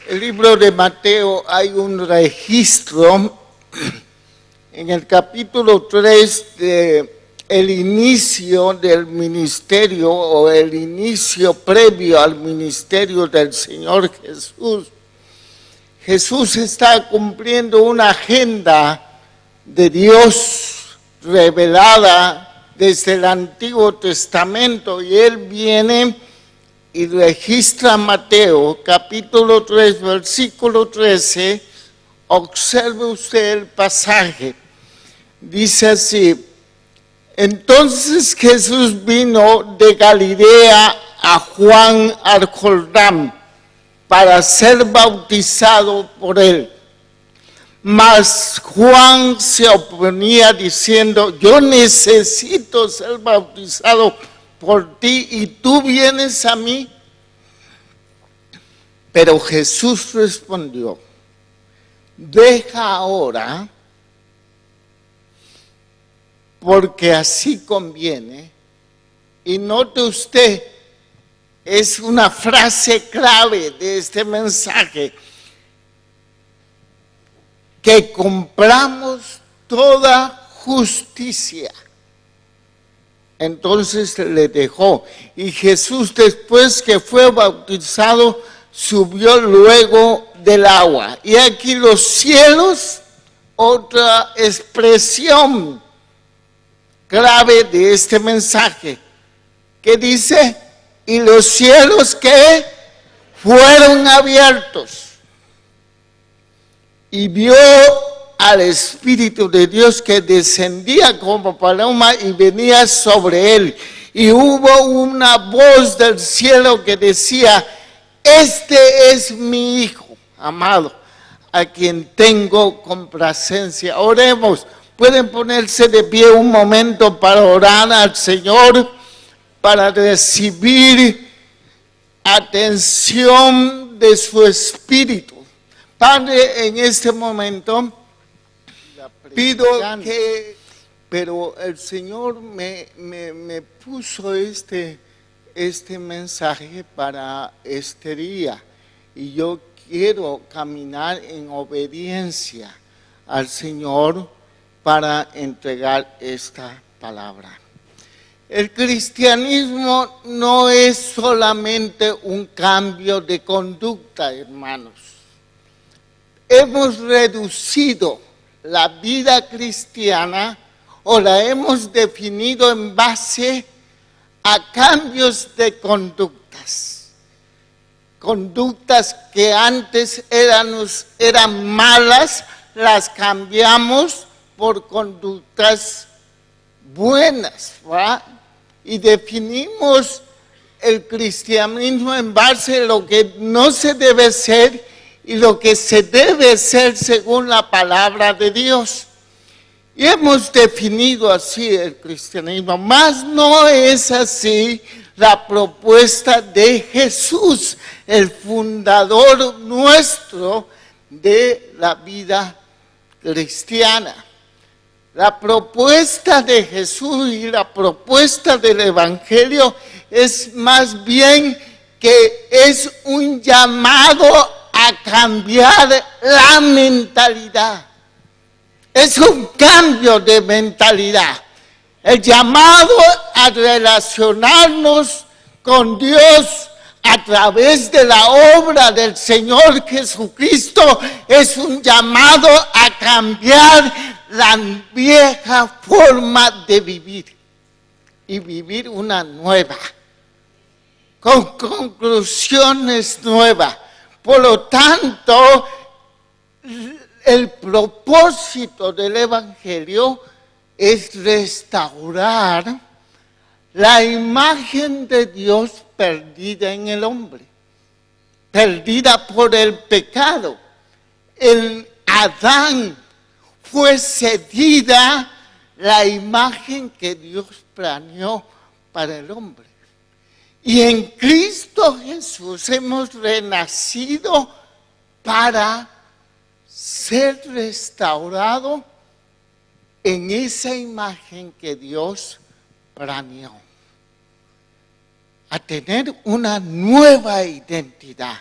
el libro de Mateo hay un registro en el capítulo 3 de el inicio del ministerio o el inicio previo al ministerio del Señor Jesús. Jesús está cumpliendo una agenda de Dios revelada desde el Antiguo Testamento y Él viene y registra Mateo capítulo 3 versículo 13. Observe usted el pasaje. Dice así: entonces Jesús vino de Galilea a Juan al Jordán para ser bautizado por él. Mas Juan se oponía diciendo: yo necesito ser bautizado por ti y tú vienes a mí. Pero Jesús respondió: deja ahora, porque así conviene. Y note usted, es una frase clave de este mensaje, que compramos toda justicia. Entonces le dejó. Y Jesús, después que fue bautizado, subió luego del agua. Y aquí los cielos, otra expresión clave de este mensaje, que dice: y los cielos que fueron abiertos, y vio al Espíritu de Dios que descendía como paloma y venía sobre él. Y hubo una voz del cielo que decía: este es mi Hijo amado, a quien tengo complacencia. Oremos. Pueden ponerse de pie un momento para orar al Señor, para recibir atención de su Espíritu. Padre, en este momento pido que, pero el Señor me puso este mensaje para este día, y yo quiero caminar en obediencia al Señor para entregar esta palabra. El cristianismo no es solamente un cambio de conducta, hermanos. Hemos reducido la vida cristiana o la hemos definido en base a cambios de conductas. Conductas que antes eran malas, las cambiamos por conductas buenas, ¿verdad? Y definimos el cristianismo en base a lo que no se debe ser y lo que se debe ser según la palabra de Dios. Y hemos definido así el cristianismo, mas no es así la propuesta de Jesús, el fundador nuestro de la vida cristiana. La propuesta de Jesús y la propuesta del Evangelio es más bien que es un llamado a cambiar la mentalidad. Es un cambio de mentalidad. El llamado a relacionarnos con Dios a través de la obra del Señor Jesucristo es un llamado a cambiar la vieja forma de vivir y vivir una nueva, con conclusiones nuevas. Por lo tanto, el propósito del Evangelio es restaurar la imagen de Dios perdida en el hombre, perdida por el pecado. En Adán fue cedida la imagen que Dios planeó para el hombre. Y en Cristo Jesús hemos renacido para ser restaurado en esa imagen que Dios planeó. A tener una nueva identidad,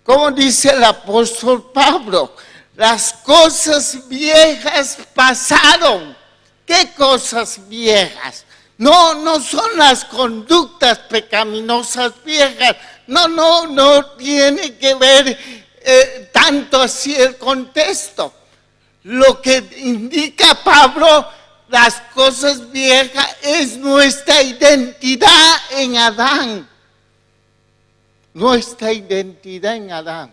Como dice el apóstol Pablo, las cosas viejas pasaron. ¿Qué cosas viejas? No son las conductas pecaminosas viejas. No tiene que ver tanto así el contexto. Lo que indica Pablo, las cosas viejas, es nuestra identidad en Adán. Nuestra identidad en Adán.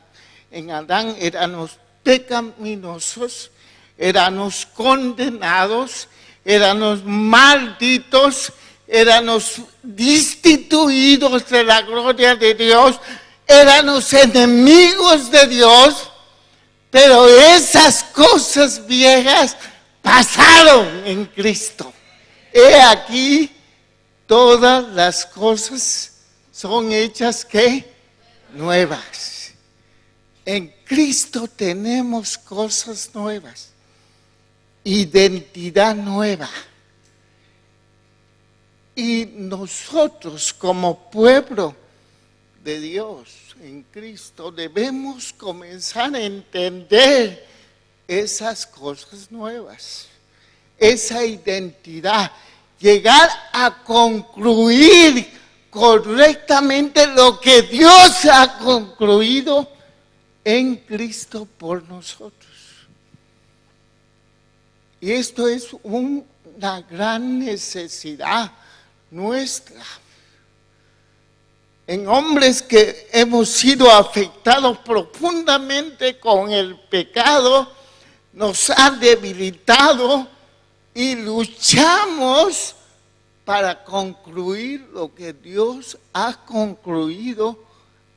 En Adán éramos pecaminosos, éramos condenados, éramos malditos, éramos destituidos de la gloria de Dios, éramos enemigos de Dios, pero esas cosas viejas pasaron en Cristo. He aquí, todas las cosas son hechas ¿qué? Nuevas. En Cristo tenemos cosas nuevas, identidad nueva. Y nosotros como pueblo de Dios en Cristo debemos comenzar a entender esas cosas nuevas, esa identidad, llegar a concluir correctamente lo que Dios ha concluido en Cristo por nosotros. Y esto es una gran necesidad nuestra. En hombres que hemos sido afectados profundamente con el pecado, nos ha debilitado y luchamos para concluir lo que Dios ha concluido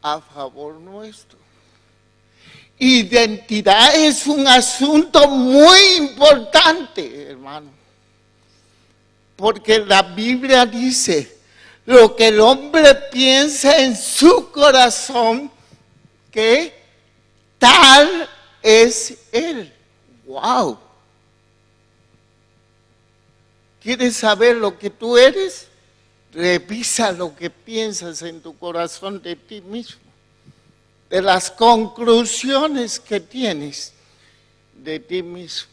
a favor nuestro. Identidad es un asunto muy importante, hermano, porque la Biblia dice, lo que el hombre piensa en su corazón, que tal es él. ¡Wow! ¿Quieres saber lo que tú eres? Revisa lo que piensas en tu corazón de ti mismo, de las conclusiones que tienes de ti mismo.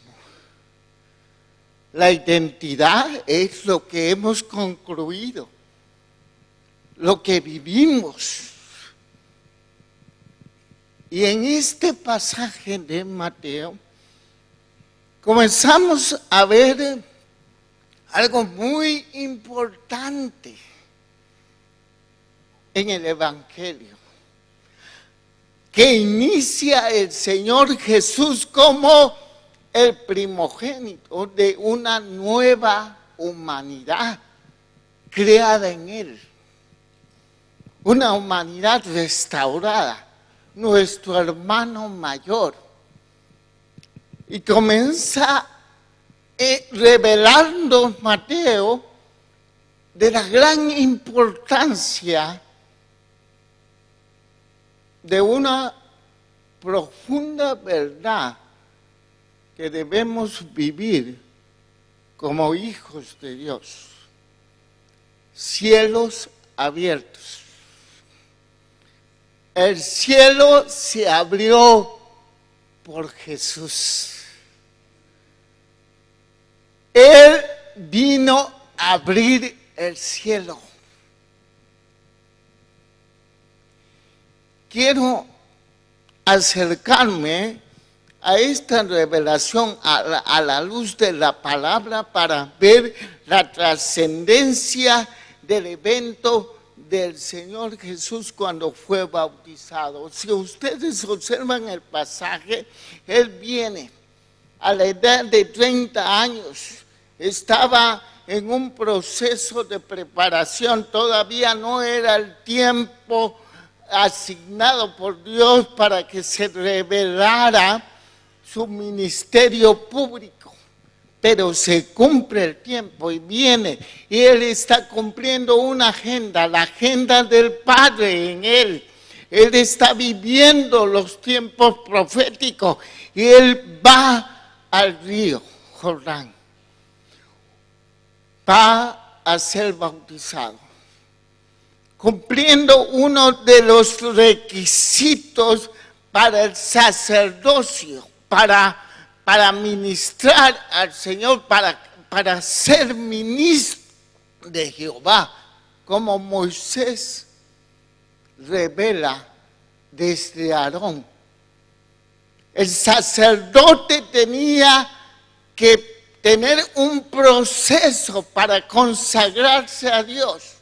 La identidad es lo que hemos concluido, lo que vivimos. Y en este pasaje de Mateo comenzamos a ver algo muy importante en el Evangelio, que inicia el Señor Jesús como el primogénito de una nueva humanidad creada en Él. Una humanidad restaurada, nuestro hermano mayor. Y comienza revelando Mateo de la gran importancia de una profunda verdad que debemos vivir como hijos de Dios. Cielos abiertos. El cielo se abrió por Jesús. Él vino a abrir el cielo. Quiero acercarme a esta revelación a la luz de la palabra para ver la trascendencia del evento del Señor Jesús cuando fue bautizado. Si ustedes observan el pasaje, Él viene a la edad de 30 años, estaba en un proceso de preparación, todavía no era el tiempo asignado por Dios para que se revelara su ministerio público, pero se cumple el tiempo y viene, y Él está cumpliendo una agenda, la agenda del Padre en Él. Él está viviendo los tiempos proféticos y Él va al río Jordán, va a ser bautizado, cumpliendo uno de los requisitos para el sacerdocio, para ministrar al Señor, para ser ministro de Jehová, como Moisés revela desde Aarón. El sacerdote tenía que tener un proceso para consagrarse a Dios.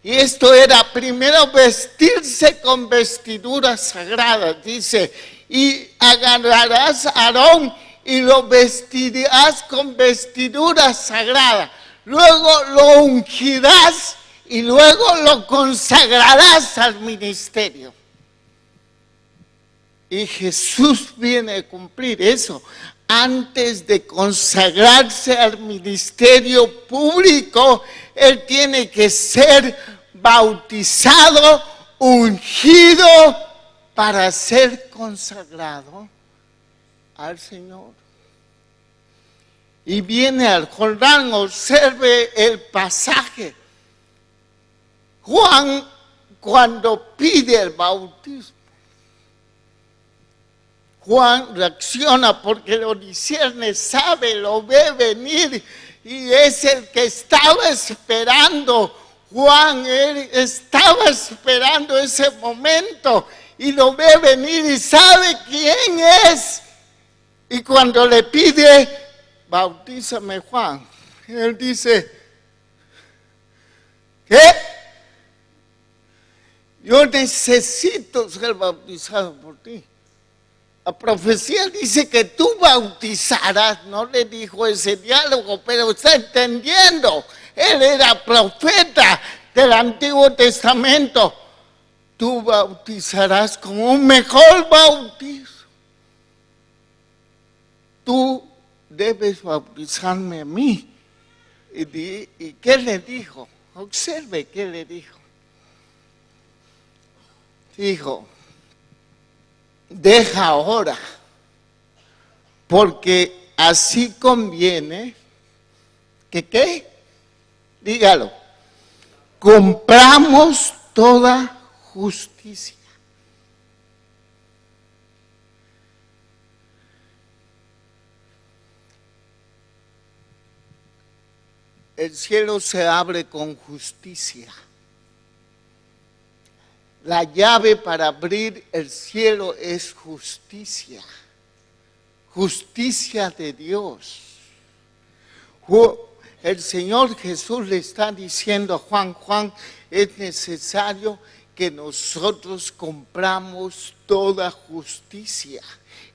Y esto era primero vestirse con vestiduras sagradas, dice, y agarrarás a Aarón y lo vestirás con vestiduras sagradas. Luego lo ungirás y luego lo consagrarás al ministerio. Y Jesús viene a cumplir eso. Antes de consagrarse al ministerio público, Él tiene que ser bautizado, ungido, para ser consagrado al Señor. Y viene al Jordán, observe el pasaje. Juan, cuando pide el bautismo, Juan reacciona porque lo discierne, sabe, lo ve venir y es el que estaba esperando. Juan, él estaba esperando ese momento y lo ve venir y sabe quién es. Y cuando le pide, bautízame, Juan, él dice, ¿qué? Yo necesito ser bautizado por ti. La profecía dice que tú bautizarás, no le dijo ese diálogo, pero está entendiendo. Él era profeta del Antiguo Testamento. Tú bautizarás con un mejor bautizo. Tú debes bautizarme a mí. ¿Y qué le dijo? Observe qué le dijo. Dijo, deja ahora, porque así conviene que ¿qué? Dígalo, compramos toda justicia. El cielo se abre con justicia. La llave para abrir el cielo es justicia. Justicia de Dios. El Señor Jesús le está diciendo a Juan, Juan, es necesario que nosotros compramos toda justicia.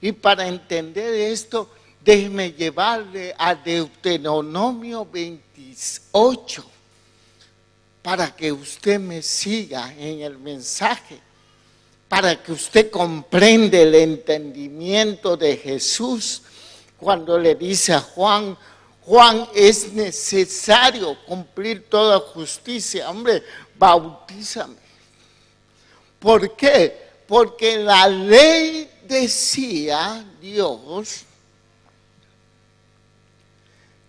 Y para entender esto, déjeme llevarle a Deuteronomio 28. Para que usted me siga en el mensaje, para que usted comprenda el entendimiento de Jesús cuando le dice a Juan, Juan, es necesario cumplir toda justicia. Hombre, bautízame. ¿Por qué? Porque la ley decía, Dios,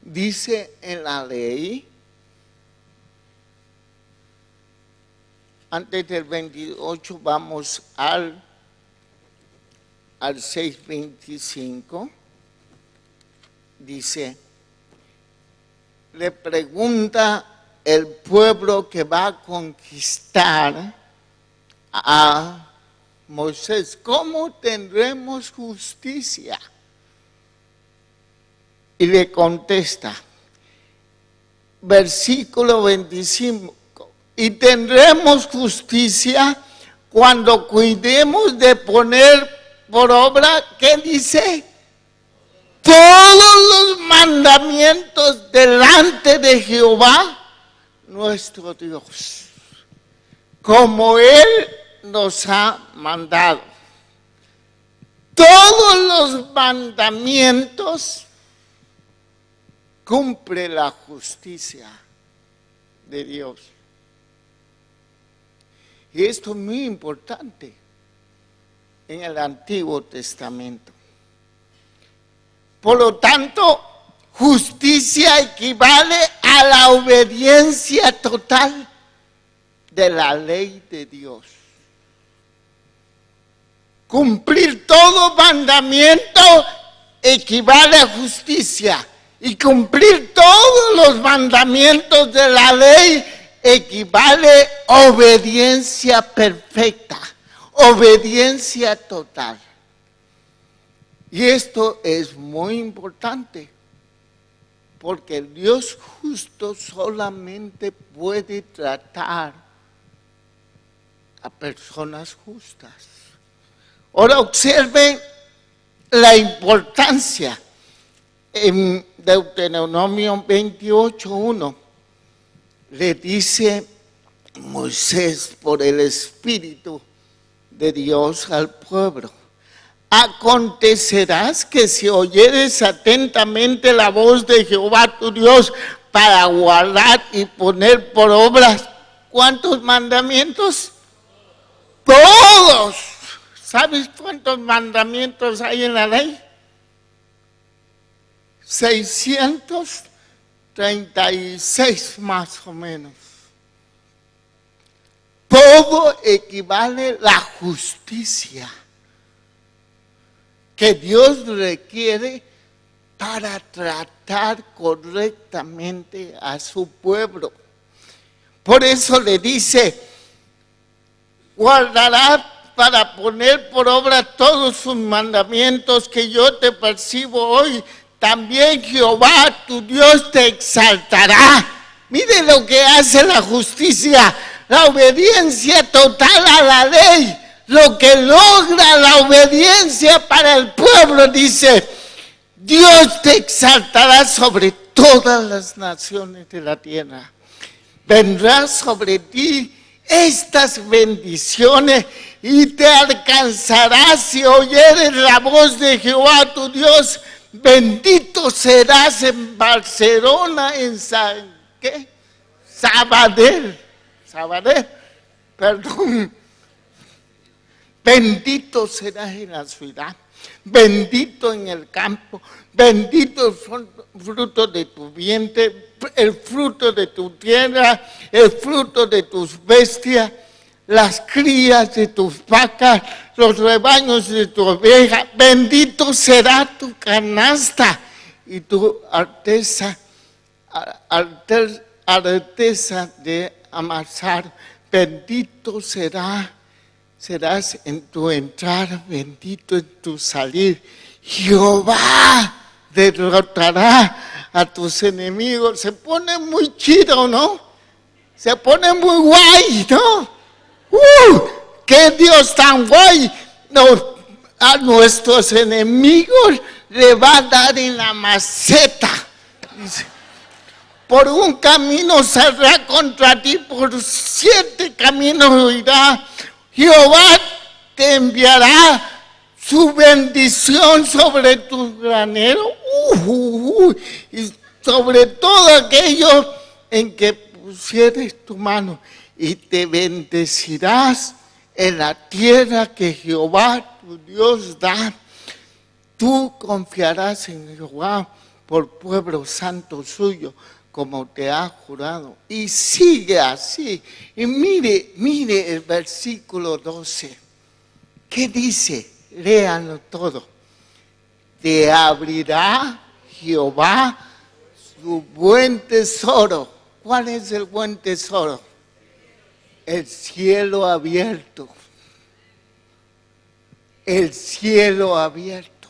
dice en la ley, antes del 28 vamos al 6:25, dice, le pregunta el pueblo que va a conquistar a Moisés, ¿cómo tendremos justicia? Y le contesta, versículo 25, y tendremos justicia cuando cuidemos de poner por obra, ¿qué dice? Todos los mandamientos delante de Jehová, nuestro Dios, como Él nos ha mandado. Todos los mandamientos cumple la justicia de Dios. Y esto es muy importante en el Antiguo Testamento. Por lo tanto, justicia equivale a la obediencia total de la ley de Dios. Cumplir todo mandamiento equivale a justicia. Y cumplir todos los mandamientos de la ley equivale a obediencia perfecta, obediencia total. Y esto es muy importante, porque el Dios justo solamente puede tratar a personas justas. Ahora observen la importancia. En Deuteronomio 28:1 le dice Moisés por el Espíritu de Dios al pueblo: acontecerás que si oyeres atentamente la voz de Jehová tu Dios para guardar y poner por obras, ¿cuántos mandamientos? Todos. ¿Sabes cuántos mandamientos hay en la ley? 636 más o menos. Todo equivale a la justicia que Dios requiere para tratar correctamente a su pueblo. Por eso le dice: guardará para poner por obra todos sus mandamientos que yo te percibo hoy. También Jehová tu Dios te exaltará. Mire lo que hace la justicia, la obediencia total a la ley, lo que logra la obediencia para el pueblo. Dice: Dios te exaltará sobre todas las naciones de la tierra. Vendrá sobre ti estas bendiciones y te alcanzarás si oyeres la voz de Jehová tu Dios. Bendito serás en Barcelona, en Sabadell, perdón. Bendito serás en la ciudad, bendito en el campo, bendito el fruto de tu vientre, el fruto de tu tierra, el fruto de tus bestias, las crías de tus vacas, los rebaños de tu oveja. Bendito será tu canasta y tu artesa de amasar. Bendito serás en tu entrar, bendito en tu salir. Jehová derrotará a tus enemigos. Se pone muy chido, ¿no? Se pone muy guay, ¿no? ¡Qué Dios tan guay! A nuestros enemigos le va a dar en la maceta. Dice: por un camino saldrá contra ti, por 7 caminos irá. Jehová te enviará su bendición sobre tu granero y sobre todo aquello en que pusieres tu mano, y te bendecirás en la tierra que Jehová tu Dios da. Tú confiarás en Jehová por pueblo santo suyo, como te ha jurado. Y sigue así. Y mire el versículo 12. ¿Qué dice? Léanlo todo. Te abrirá Jehová su buen tesoro. ¿Cuál es el buen tesoro? El cielo abierto. El cielo abierto.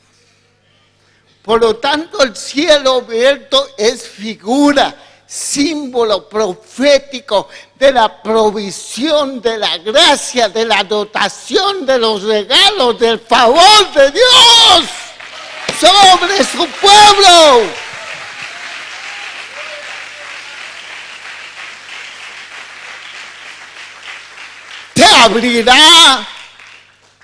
Por lo tanto, el cielo abierto es figura, símbolo profético de la provisión, de la gracia, de la dotación, de los regalos, del favor de Dios sobre su pueblo. Te abrirá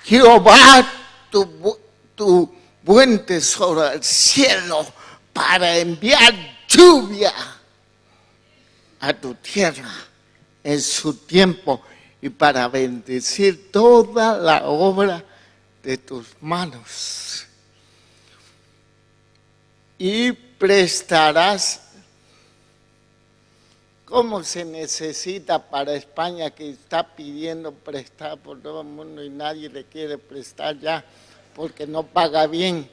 Jehová tu buen tesoro al cielo para enviar lluvia a tu tierra en su tiempo y para bendecir toda la obra de tus manos. Y prestarás ¿Cómo se necesita para España, que está pidiendo prestar por todo el mundo y nadie le quiere prestar ya porque no paga bien?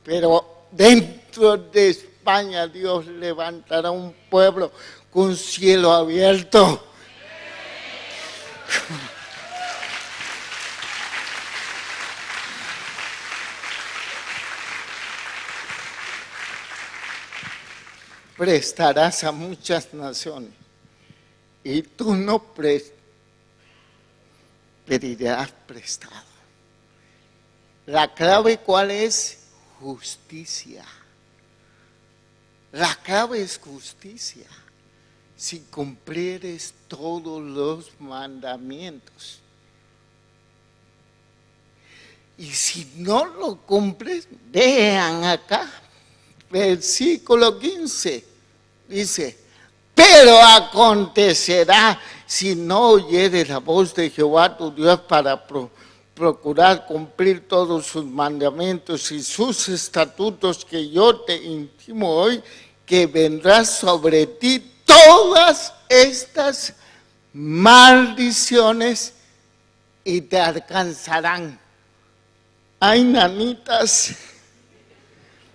Pero dentro de España Dios levantará un pueblo con cielo abierto. Prestarás a muchas naciones y tú no pedirás prestado. La clave, ¿cuál es? Justicia. La clave es justicia. Si cumplieres todos los mandamientos. Y si no lo cumples, vean acá. Versículo 15 dice: pero acontecerá, si no oyeres la voz de Jehová tu Dios para procurar cumplir todos sus mandamientos y sus estatutos que yo te intimo hoy, que vendrán sobre ti todas estas maldiciones y te alcanzarán. Ay, nanitas,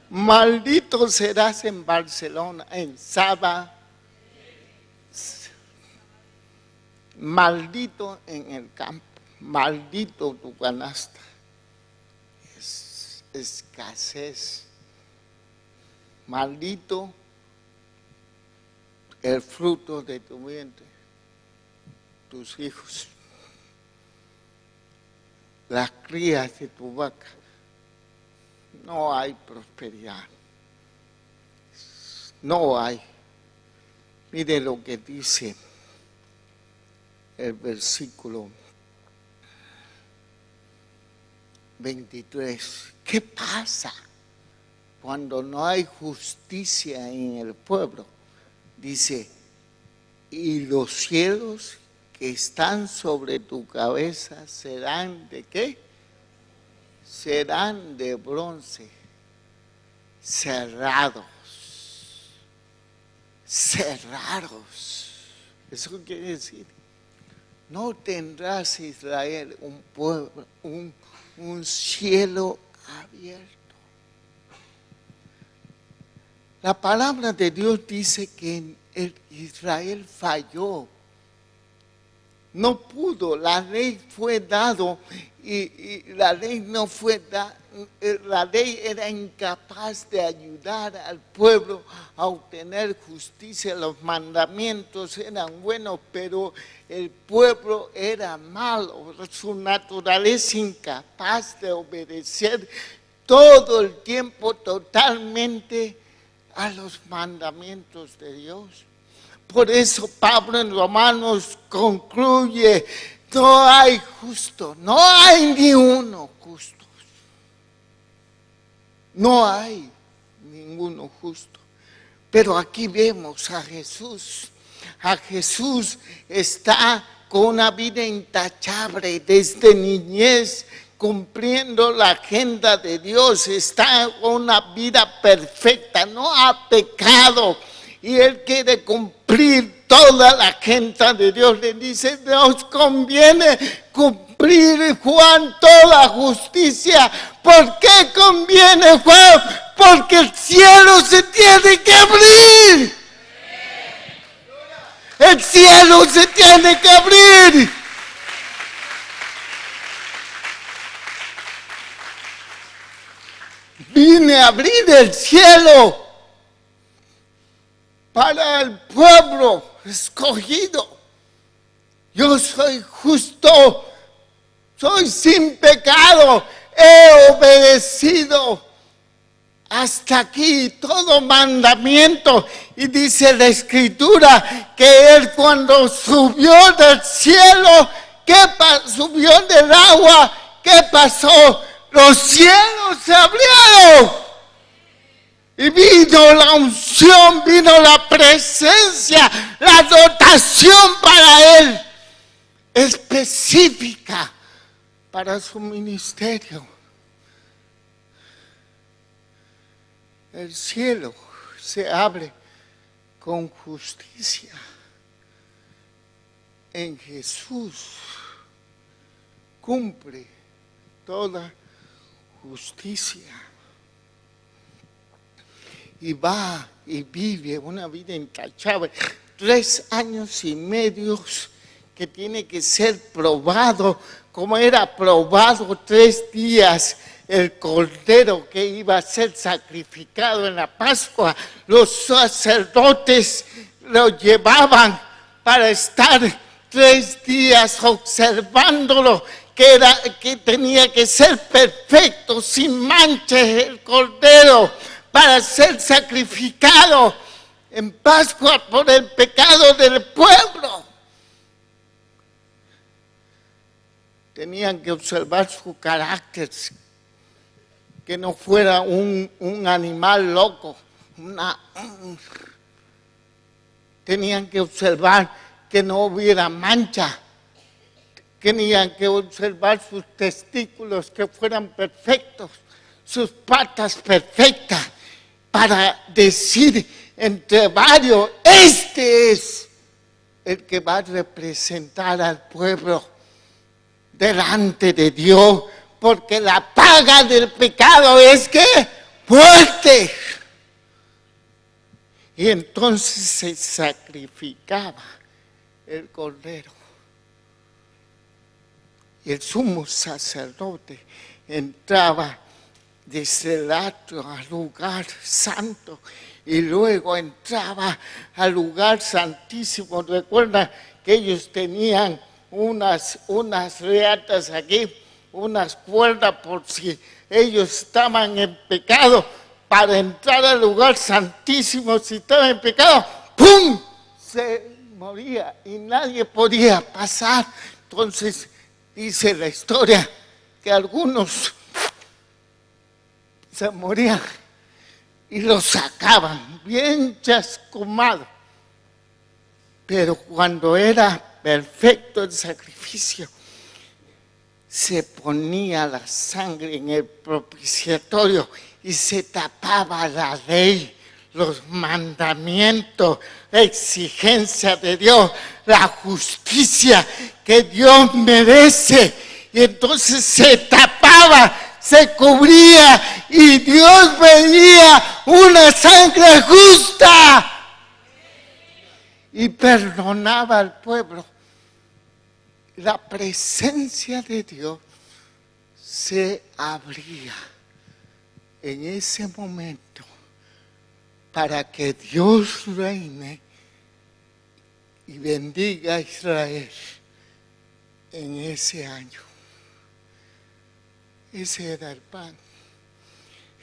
maldito serás en Barcelona, en Saba, maldito en el campo, maldito tu canasta, es escasez, maldito el fruto de tu vientre, tus hijos, las crías de tu vaca. No hay prosperidad. No hay. Mire lo que dice el versículo 23. ¿Qué pasa cuando no hay justicia en el pueblo? Dice: y los cielos que están sobre tu cabeza serán ¿de qué? Serán de bronce, cerrados. Cerrados. Eso quiere decir, no tendrás, Israel, un pueblo, un cielo abierto. La palabra de Dios dice que Israel falló. No pudo, la ley fue dado y la ley no fue dada, la ley era incapaz de ayudar al pueblo a obtener justicia. Los mandamientos eran buenos, pero el pueblo era malo, su naturaleza incapaz de obedecer todo el tiempo totalmente a los mandamientos de Dios. Por eso Pablo en Romanos concluye: no hay justo, no hay ni uno justo. No hay ninguno justo. Pero aquí vemos a Jesús. A Jesús está con una vida intachable desde niñez, cumpliendo la agenda de Dios. Está con una vida perfecta, no ha pecado. Y Él quiere cumplir toda la agenda de Dios. Le dice: nos conviene cumplir, Juan, toda justicia. ¿Por qué conviene, Juan? Porque el cielo se tiene que abrir. El cielo se tiene que abrir. Vine a abrir el cielo para el pueblo escogido. Yo soy justo, soy sin pecado, he obedecido hasta aquí todo mandamiento. Y dice la Escritura que Él, cuando subió del cielo, subió del agua, ¿qué pasó? Los cielos se abrieron. Y vino la unción, vino la presencia, la dotación para Él, específica para su ministerio. El cielo se abre con justicia. En Jesús cumple toda justicia. Y va y vive una vida intachable. 3 años y medio que tiene que ser probado, como era probado 3 días el cordero que iba a ser sacrificado en la Pascua. Los sacerdotes lo llevaban para estar 3 días observándolo, que tenía que ser perfecto, sin mancha el cordero, para ser sacrificado en Pascua por el pecado del pueblo. Tenían que observar su carácter, que no fuera un animal loco. Tenían que observar que no hubiera mancha. Tenían que observar sus testículos, que fueran perfectos, sus patas perfectas, para decir entre varios, este es el que va a representar al pueblo delante de Dios, porque la paga del pecado es que muerte. Y entonces se sacrificaba el cordero. Y el sumo sacerdote entraba desde el atrio al lugar santo y luego entraba al lugar santísimo. Recuerda que ellos tenían unas reatas aquí, unas cuerdas por si ellos estaban en pecado, para entrar al lugar santísimo. Si estaban en pecado, ¡pum!, se moría y nadie podía pasar. Entonces dice la historia que algunos se morían y lo sacaban bien chascomado. Pero cuando era perfecto el sacrificio, se ponía la sangre en el propiciatorio y se tapaba la ley, los mandamientos, la exigencia de Dios, la justicia que Dios merece. Y entonces se tapaba, se cubría y Dios veía una sangre justa y perdonaba al pueblo. La presencia de Dios se abría en ese momento para que Dios reine y bendiga a Israel en ese año. Ese era el pan.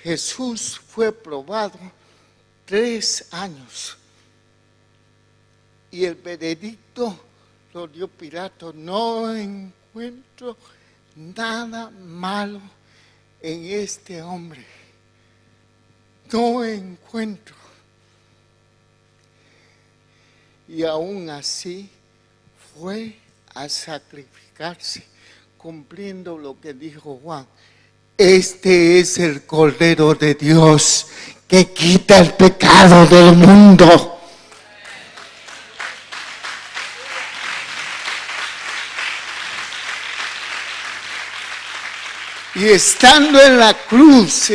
Jesús fue probado 3 años y el veredicto lo dio Pilato: no encuentro nada malo en este hombre. No encuentro. Y aún así fue a sacrificarse, cumpliendo lo que dijo Juan: este es el Cordero de Dios que quita el pecado del mundo. Y estando en la cruz,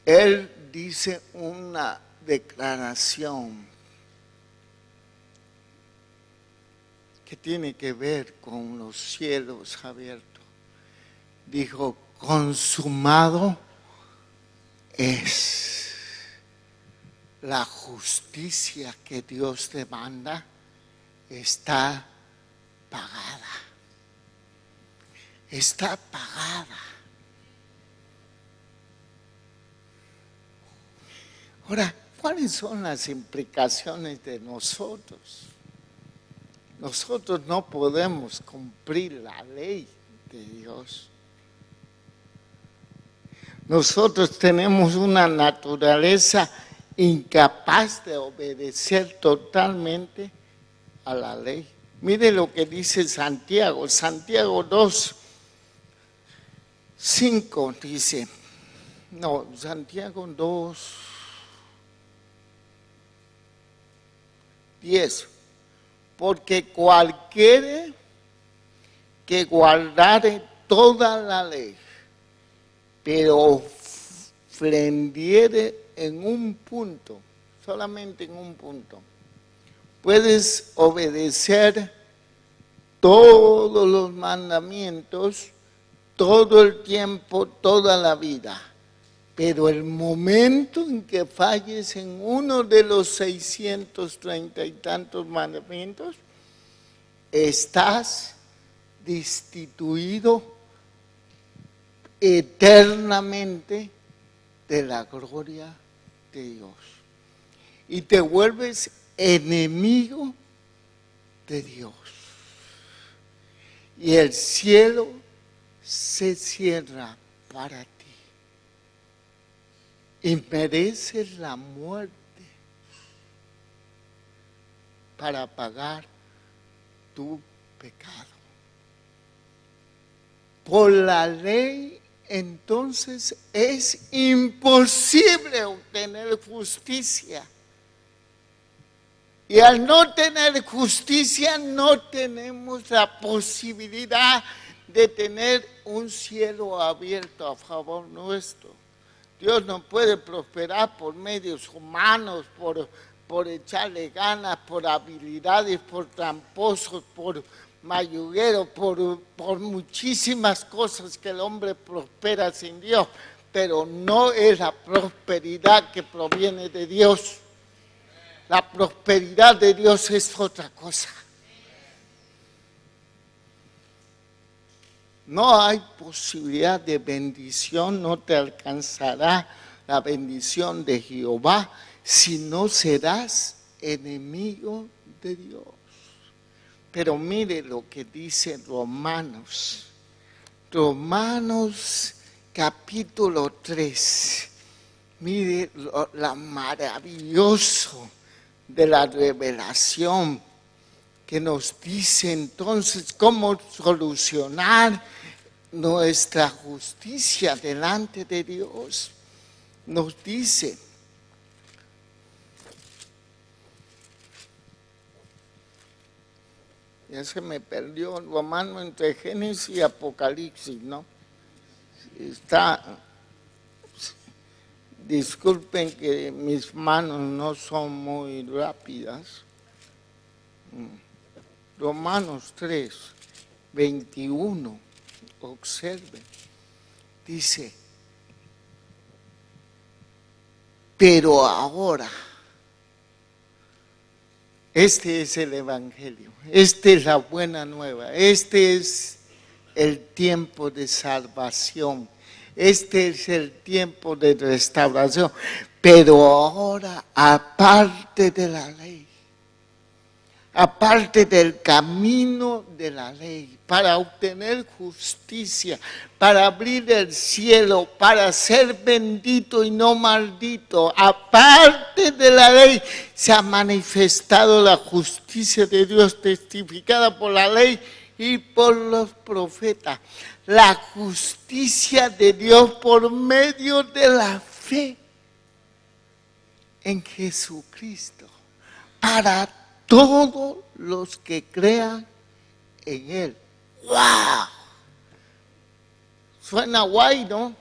él dice una declaración que tiene que ver con los cielos abiertos. Dijo: consumado es. La justicia que Dios demanda está pagada. Está pagada. Ahora, ¿cuáles son las implicaciones de nosotros? Nosotros no podemos cumplir la ley de Dios. Nosotros tenemos una naturaleza incapaz de obedecer totalmente a la ley. Mire lo que dice Santiago 2:5 dice, no, Santiago 2, 10. Porque cualquiera que guardare toda la ley, pero ofendiere en un punto, solamente en un punto, puedes obedecer todos los mandamientos, todo el tiempo, toda la vida. Pero el momento en que falles en uno de los 630 y tantos mandamientos, estás destituido eternamente de la gloria de Dios. Y te vuelves enemigo de Dios. Y el cielo se cierra para ti. Y mereces la muerte para pagar tu pecado. Por la ley, entonces, es imposible obtener justicia. Y al no tener justicia, no tenemos la posibilidad de tener un cielo abierto a favor nuestro. Dios no puede prosperar por medios humanos, por echarle ganas, por habilidades, por tramposos, por mayugueros, por muchísimas cosas que el hombre prospera sin Dios, pero no es la prosperidad que proviene de Dios. La prosperidad de Dios es otra cosa. No hay posibilidad de bendición, no te alcanzará la bendición de Jehová si no serás enemigo de Dios. Pero mire lo que dice Romanos. Romanos capítulo 3. Mire lo maravilloso de la revelación que nos dice entonces cómo solucionar nuestra justicia delante de Dios. Nos dice, ya se me perdió el romano entre Génesis y Apocalipsis, ¿no? Está, disculpen que mis manos no son muy rápidas. Romanos 3, 21, observen, dice, pero ahora, este es el Evangelio, esta es la buena nueva, este es el tiempo de salvación, este es el tiempo de restauración, pero ahora, aparte de la ley, aparte del camino de la ley, para obtener justicia, para abrir el cielo, para ser bendito y no maldito, aparte de la ley, se ha manifestado la justicia de Dios testificada por la ley y por los profetas. La justicia de Dios por medio de la fe en Jesucristo, para todos los que crean en Él. ¡Wow! Suena guay, ¿no?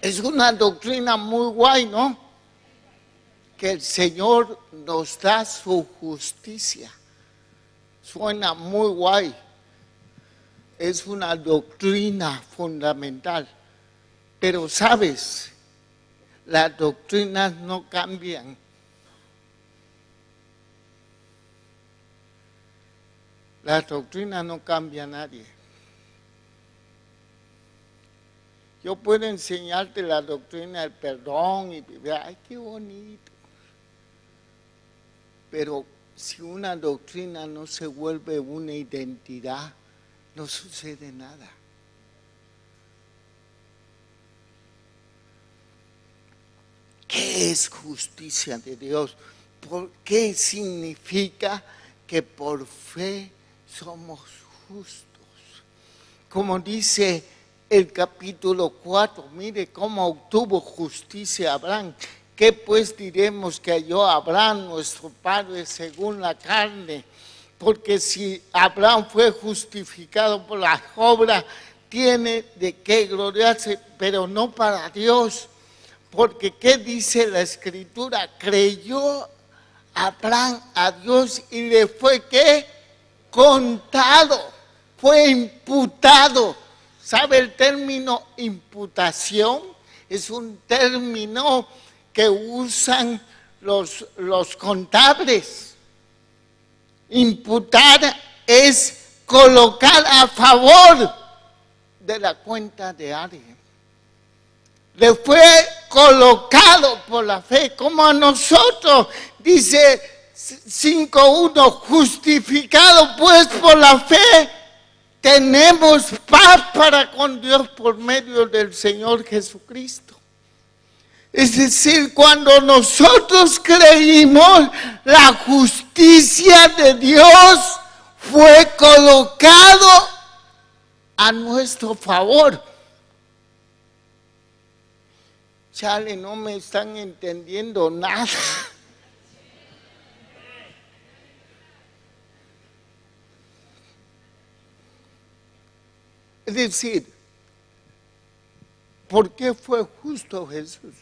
Es una doctrina muy guay, ¿no? Que el Señor nos da su justicia. Suena muy guay. Es una doctrina fundamental. Pero, ¿sabes? Las doctrinas no cambian. La doctrina no cambia a nadie. Yo puedo enseñarte la doctrina del perdón y ay, qué bonito. Pero si una doctrina no se vuelve una identidad, no sucede nada. ¿Qué es justicia de Dios? ¿Por qué significa que por fe somos justos? Como dice el capítulo 4, mire cómo obtuvo justicia Abraham. ¿Qué pues diremos que halló Abraham, nuestro padre, según la carne? Porque si Abraham fue justificado por la obra, tiene de qué gloriarse, pero no para Dios. Porque ¿qué dice la Escritura? Creyó Abraham a Dios y le fue ¿qué? Contado, fue imputado. ¿Sabe el término imputación? Es un término que usan los contables. Imputar es colocar a favor de la cuenta de alguien. Le fue colocado por la fe, como a nosotros, dice 5.1, justificado pues por la fe, tenemos paz para con Dios por medio del Señor Jesucristo. Es decir, cuando nosotros creímos, la justicia de Dios fue colocado a nuestro favor. Chale, no me están entendiendo nada. Es decir, ¿por qué fue justo Jesús?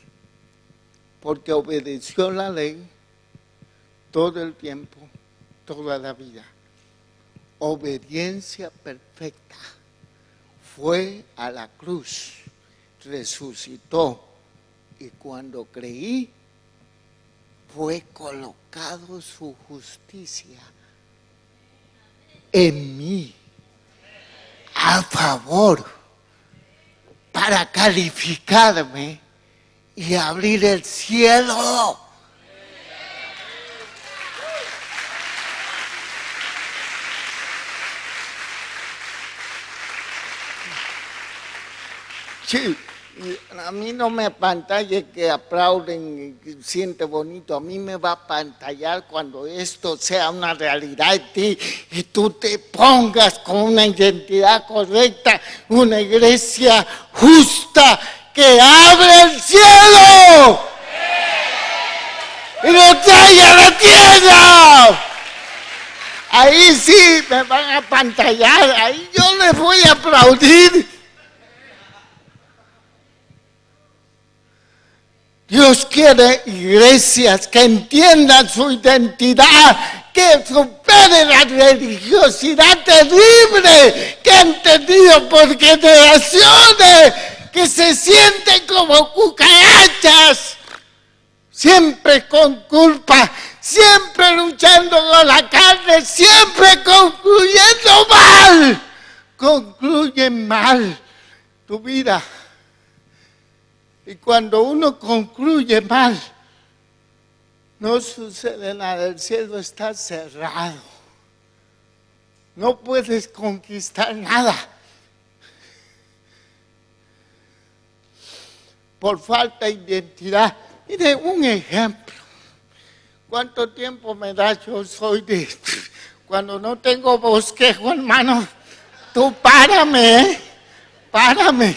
Porque obedeció la ley todo el tiempo, toda la vida. Obediencia perfecta. Fue a la cruz, resucitó, y cuando creí, fue colocado su justicia en mí, a favor, para calificarme y abrir el cielo. Sí, a mí no me apantalle que aplauden y siente bonito. A mí me va a apantallar cuando esto sea una realidad de ti y tú te pongas con una identidad correcta, una iglesia justa que abre el cielo y lo trae a la tierra. Ahí sí me van a apantallar, ahí yo les voy a aplaudir. Dios quiere iglesias que entiendan su identidad, que superen la religiosidad terrible que han tenido por generaciones, que se sienten como cucarachas, siempre con culpa, siempre luchando con la carne, siempre concluyendo mal, concluyen mal tu vida. Y cuando uno concluye mal, no sucede nada, el cielo está cerrado. No puedes conquistar nada. Por falta de identidad. Mire, un ejemplo. ¿Cuánto tiempo me da? Yo soy de... Cuando no tengo bosquejo, hermano, tú párame, ¿eh? Párame.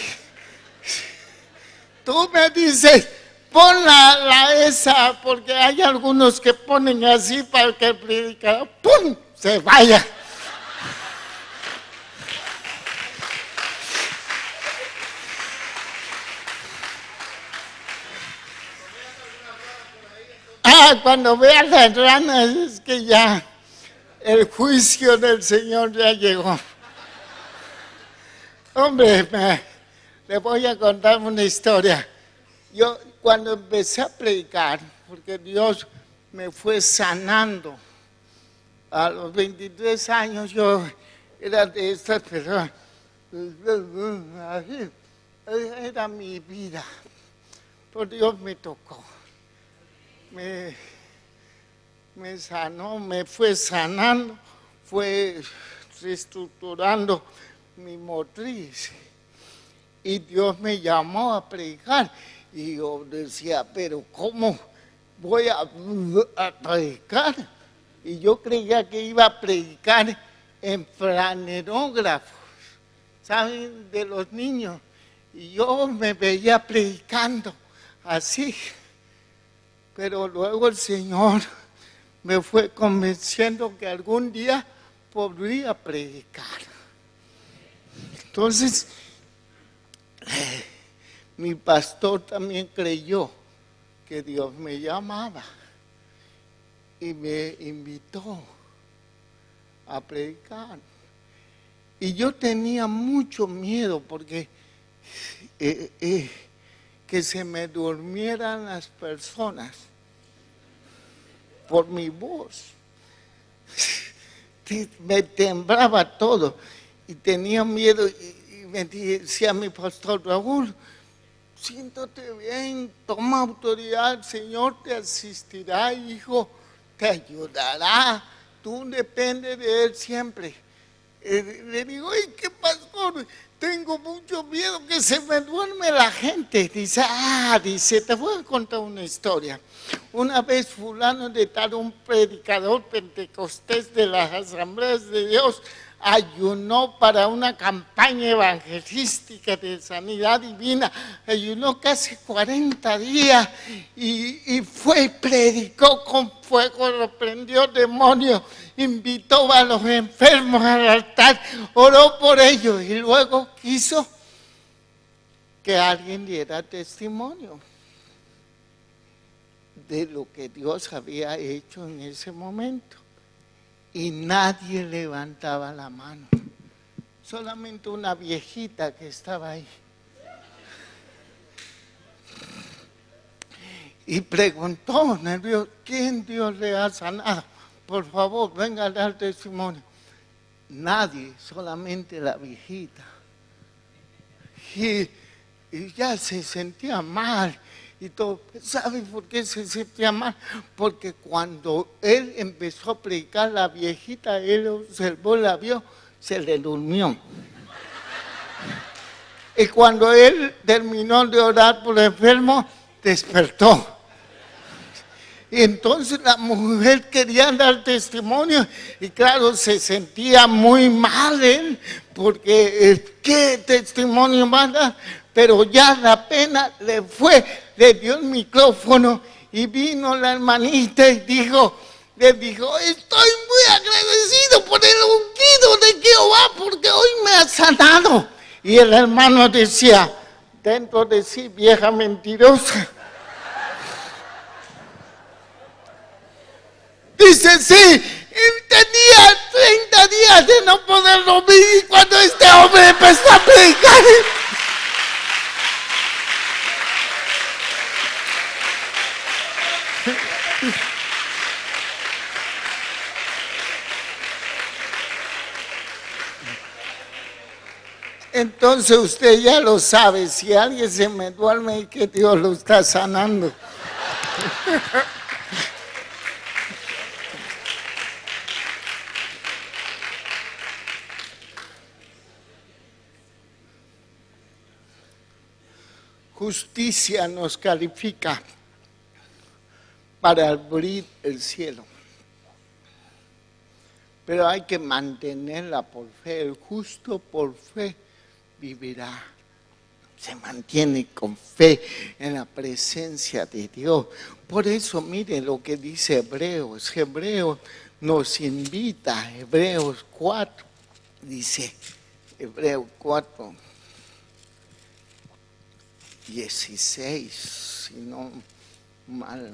Tú me dices, pon la esa, porque hay algunos que ponen así para que el predicador, ¡pum!, se vaya. Cuando veas las ranas es que ya el juicio del Señor ya llegó. Hombre, le voy a contar una historia. Yo cuando empecé a predicar, porque Dios me fue sanando, a los 23 años yo era de estas personas, era mi vida, por Dios me tocó, me sanó, me fue sanando, fue reestructurando mi motriz. Y Dios me llamó a predicar. Y yo decía, pero ¿cómo voy a predicar? Y yo creía que iba a predicar en flanerógrafos, ¿saben? De los niños. Y yo me veía predicando así. Pero luego el Señor me fue convenciendo que algún día podría predicar. Entonces, mi pastor también creyó que Dios me llamaba y me invitó a predicar. Y yo tenía mucho miedo porque que se me durmieran las personas por mi voz. Me temblaba todo y tenía miedo y me decía mi pastor: Raúl, siéntate bien, toma autoridad, el Señor te asistirá, hijo, te ayudará, tú dependes de Él siempre. Le digo: ¡ay, qué pastor! Tengo mucho miedo que se me duerme la gente. Dice, te voy a contar una historia. Una vez fulano de tal, un predicador pentecostés de las Asambleas de Dios, ayunó para una campaña evangelística de sanidad divina, ayunó casi 40 días y fue, predicó con fuego, reprendió demonios, invitó a los enfermos al altar, oró por ellos y luego quiso que alguien diera testimonio de lo que Dios había hecho en ese momento. Y nadie levantaba la mano, solamente una viejita que estaba ahí. Y preguntó, nervioso: ¿quién Dios le ha sanado? Por favor, venga a dar testimonio. Nadie, solamente la viejita. Y ya se sentía mal. Y todo. ¿Sabe por qué se sentía mal? Porque cuando él empezó a predicar, la viejita, él observó, la vio, se le durmió. Y cuando él terminó de orar por el enfermo, despertó. Y entonces la mujer quería dar testimonio y claro, se sentía muy mal él, porque ¿qué testimonio va a dar? Pero ya la pena le fue, le dio el micrófono y vino la hermanita y le dijo: estoy muy agradecido por el ungido de Jehová porque hoy me ha sanado. Y el hermano decía dentro de sí: vieja mentirosa. Dice: sí, él tenía 30 días de no poder dormir y cuando este hombre empezó a predicar. Entonces usted ya lo sabe, si alguien se me duerme y que Dios lo está sanando. Justicia nos califica para abrir el cielo. Pero hay que mantenerla por fe. El justo por fe vivirá. Se mantiene con fe en la presencia de Dios. Por eso mire lo que dice Hebreos. Hebreos nos invita, Hebreos 4, dice, Hebreos 4, 16, si no mal,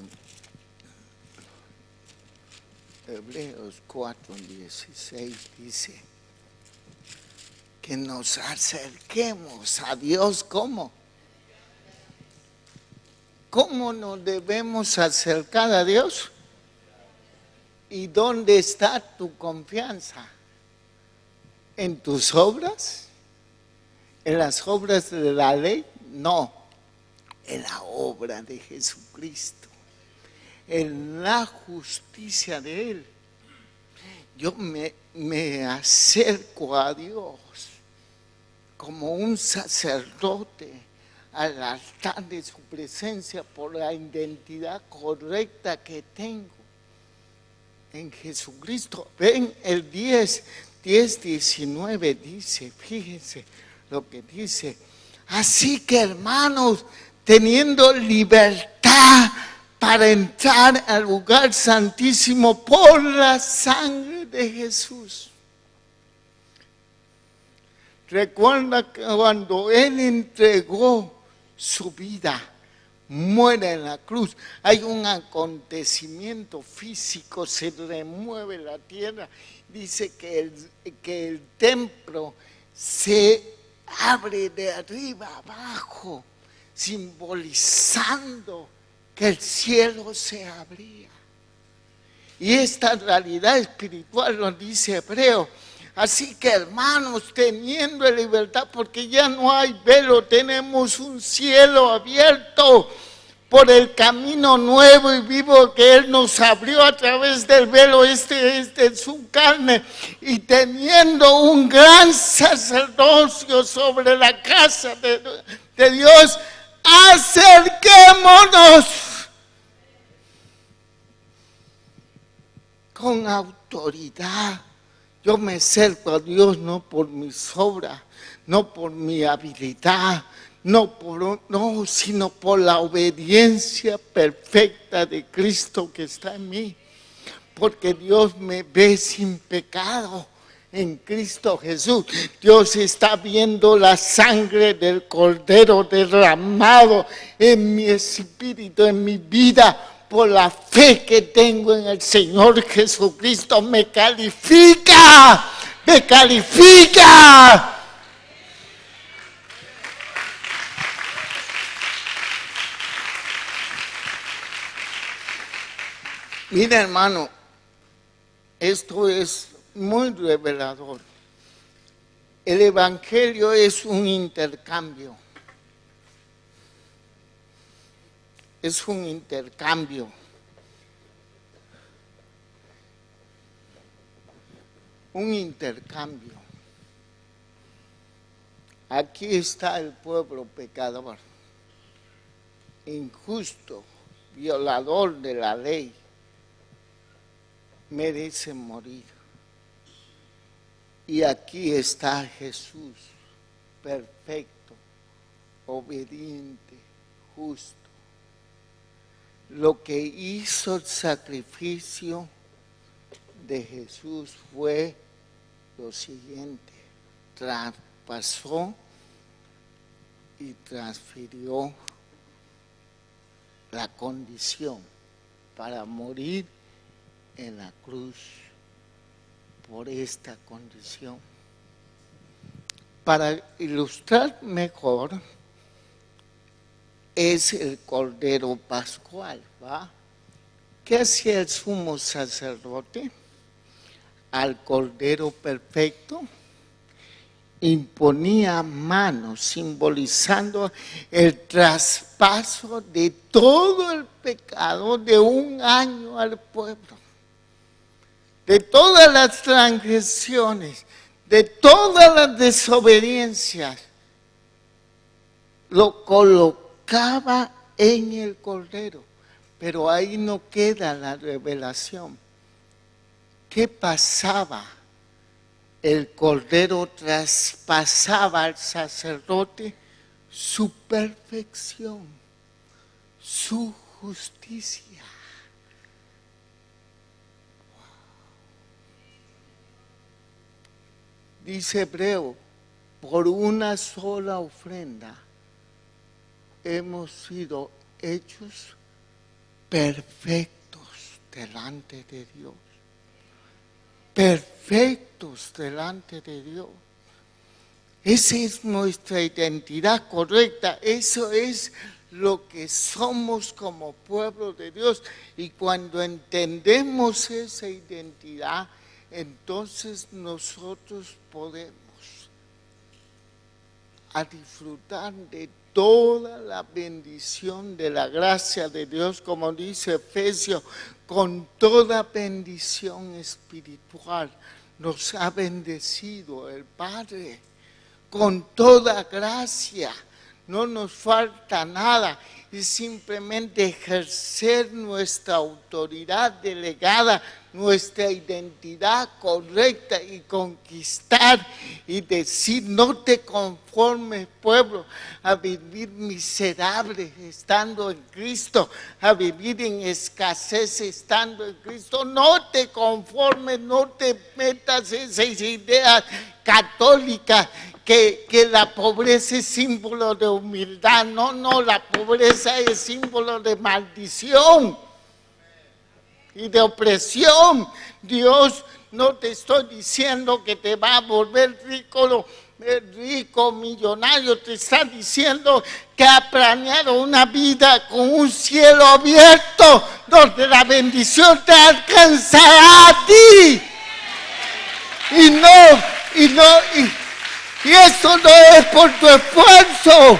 Hebreos 4, 16 dice que nos acerquemos a Dios. ¿Cómo? ¿Cómo nos debemos acercar a Dios? ¿Y dónde está tu confianza? ¿En tus obras? ¿En las obras de la ley? No, en la obra de Jesucristo, en la justicia de Él. Yo me acerco a Dios como un sacerdote al altar de su presencia por la identidad correcta que tengo en Jesucristo. Ven, el 10:19 dice, fíjense lo que dice: así que hermanos, teniendo libertad para entrar al lugar santísimo por la sangre de Jesús. Recuerda que cuando Él entregó su vida, muere en la cruz, hay un acontecimiento físico, se remueve la tierra, dice que el templo se abre de arriba abajo, simbolizando que el cielo se abría. Y esta realidad espiritual nos dice Hebreo. Así que, hermanos, teniendo libertad, porque ya no hay velo, tenemos un cielo abierto por el camino nuevo y vivo que Él nos abrió a través del velo, este es de su carne, y teniendo un gran sacerdocio sobre la casa de Dios, acerquémonos con autoridad. Yo me acerco a Dios no por mis obras, no por mi habilidad, sino por la obediencia perfecta de Cristo que está en mí. Porque Dios me ve sin pecado en Cristo Jesús. Dios está viendo la sangre del Cordero derramado en mi espíritu, en mi vida. Por la fe que tengo en el Señor Jesucristo, me califica, me califica. Mira, hermano, esto es muy revelador. El Evangelio es un intercambio. Es un intercambio. Un intercambio. Aquí está el pueblo pecador, injusto, violador de la ley, merece morir. Y aquí está Jesús, perfecto, obediente, justo. Lo que hizo el sacrificio de Jesús fue lo siguiente: traspasó y transfirió la condición para morir en la cruz por esta condición. Para ilustrar mejor, es el Cordero Pascual, ¿va? ¿Qué hacía el sumo sacerdote? Al Cordero perfecto imponía manos, simbolizando el traspaso de todo el pecado de un año al pueblo, de todas las transgresiones, de todas las desobediencias. Lo colocaba en el Cordero, pero ahí no queda la revelación. ¿Qué pasaba? El Cordero traspasaba al sacerdote su perfección, su justicia. Dice Hebreo, por una sola ofrenda hemos sido hechos perfectos delante de Dios. Perfectos delante de Dios. Esa es nuestra identidad correcta. Eso es lo que somos como pueblo de Dios. Y cuando entendemos esa identidad, entonces nosotros podemos disfrutar de toda la bendición de la gracia de Dios, como dice Efesios, con toda bendición espiritual nos ha bendecido el Padre, con toda gracia no nos falta nada. Es simplemente ejercer nuestra autoridad delegada, nuestra identidad correcta y conquistar y decir: no te conformes, pueblo, a vivir miserable estando en Cristo, a vivir en escasez estando en Cristo. No te conformes, no te metas esas ideas católicas que la pobreza es símbolo de humildad. No, la pobreza es símbolo de maldición y de opresión. Dios, no te estoy diciendo que te va a volver rico, millonario. Te está diciendo que ha planeado una vida con un cielo abierto, donde la bendición te alcanzará a ti. Y esto no es por tu esfuerzo.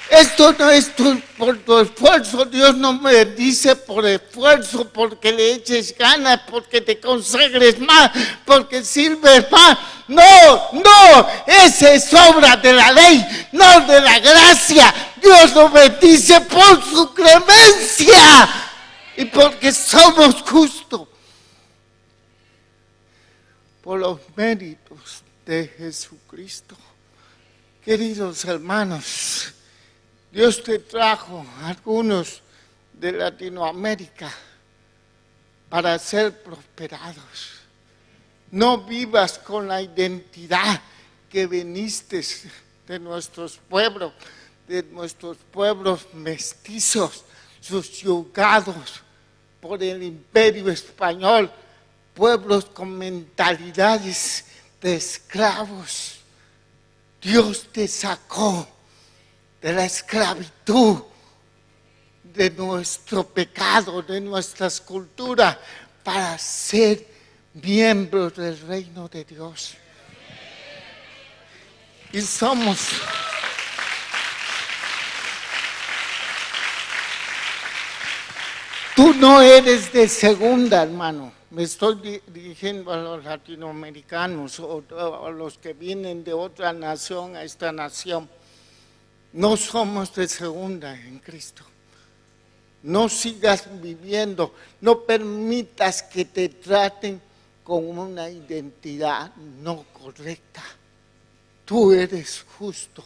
Esto no es por tu esfuerzo. Dios no me bendice por esfuerzo, porque le eches ganas, porque te consagres más, porque sirves más. No, esa es obra de la ley, no de la gracia. Dios nos bendice por su clemencia y porque somos justos, por los méritos de Jesucristo. Queridos hermanos, Dios te trajo a algunos de Latinoamérica para ser prosperados. No vivas con la identidad que viniste de nuestros pueblos mestizos, subyugados por el imperio español, pueblos con mentalidades de esclavos. Dios te sacó de la esclavitud, de nuestro pecado, de nuestras culturas, para ser miembros del reino de Dios. Y somos tú no eres de segunda, hermano. Me estoy dirigiendo a los latinoamericanos o a los que vienen de otra nación a esta nación. No somos de segunda en Cristo. No sigas viviendo, no permitas que te traten con una identidad no correcta. Tú eres justo.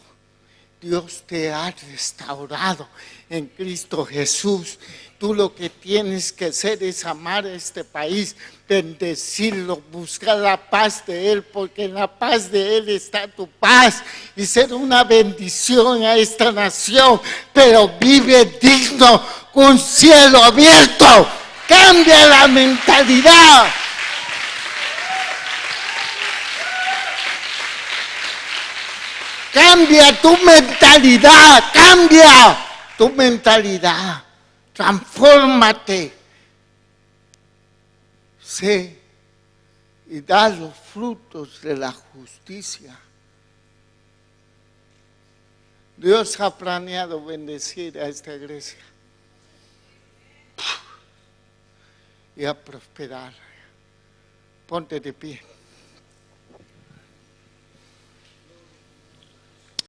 Dios te ha restaurado en Cristo Jesús. Tú lo que tienes que hacer es amar a este país, bendecirlo, buscar la paz de Él, porque en la paz de Él está tu paz, y ser una bendición a esta nación. Pero vive digno, con cielo abierto. Cambia la mentalidad. Cambia tu mentalidad, transfórmate, sé y da los frutos de la justicia. Dios ha planeado bendecir a esta iglesia y a prosperar. Ponte de pie.